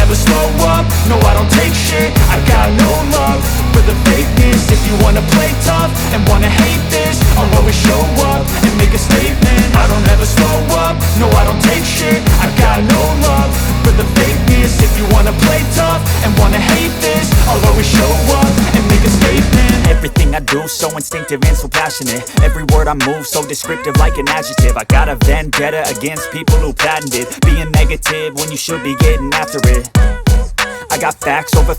never slow up, no I don't take shit. I got no love for the fakeness. If you wanna play tough and wanna hate this, I'll always show up and make a statement. I don't ever slow up, no I don't take shit. I got no love for the fakeness. If you wanna play tough and wanna hate this, I'll always show up and make a statement. Everything I do so instinctive and so passionate. Every word I move so descriptive like an adjective. I got a vendetta against people who patented being negative when you should be getting after it. I got facts over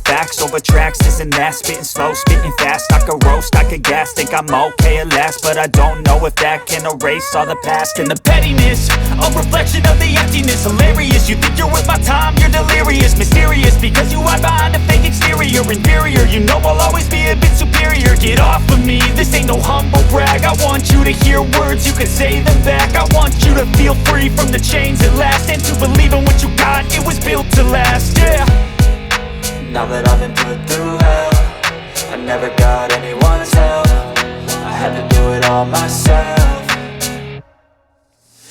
tracks, this and that. Spitting slow, spitting fast, I could roast, I could gas. Think I'm okay at last, but I don't know if that can erase all the past. And the pettiness, a reflection of the emptiness. Hilarious, you think you're worth my time, you're delirious. Mysterious, because you hide behind a fake exterior. Inferior, you know I'll always be a bit superior. Get off of me, this ain't no humble brag. I want you to hear words, you can say them back. I want you to feel free from the chains at last, and to believe in what you got, it was built to last, yeah. Now that I've been put through hell, I never got anyone's help. I had to do it all myself.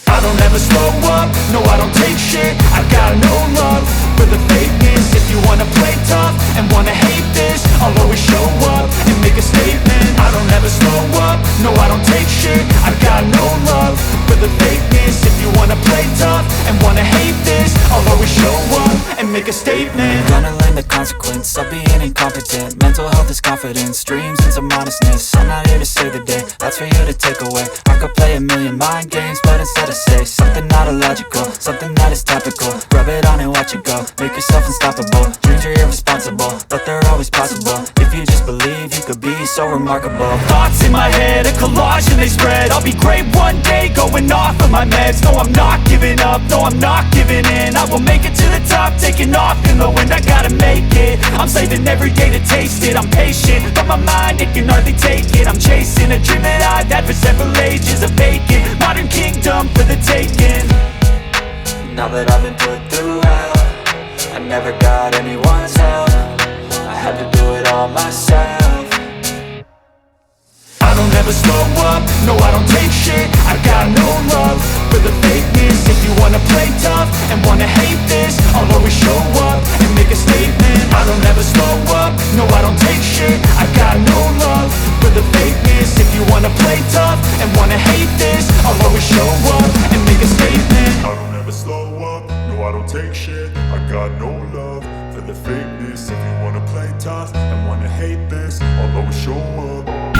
I don't ever slow up, no I don't take shit. I got no love for the fakeness. If you wanna play tough and wanna hate this, I'll always show up and make a statement. I don't ever slow up, no I don't take shit. I got no love for the fakeness. If you wanna play tough and wanna hate this, I'll always show up and make a statement. Gonna learn the consequence of being incompetent. Mental health is confidence, dreams and some modestness. I'm not here to save the day, that's for you to take away. I could play a million mind games, but instead I say something not illogical, something that is topical. Rub it on and watch it go, make yourself unstoppable. Dreams are irresponsible, but they're always possible. If you just believe, you could be so remarkable. Thoughts in my head, a collage and they spread. I'll be great one day, going off of my meds. No, I'm not giving up, no, I'm not giving in. I will make it to the top, taking off in the wind. I gotta make it, I'm saving every day to taste it. I'm patient, but my mind, it can hardly take it. I'm chasing a dream that I've had for several ages. A vacant, modern kingdom for the taking. Now that I've been put through hell, I never got anyone's help. I had to do it all myself. I don't ever slow up, no I don't take shit. I got no love for the fakeness. If you wanna play tough and wanna hate this, I'll always show up and make a statement. I don't ever slow up, no I don't take shit. I got no love for the fakeness. If you wanna play tough and wanna hate this, I'll always show up and make a statement. I don't ever slow up, no I don't take shit. I got no love for the fakeness. If you wanna play tough and wanna hate this, I'll always show up.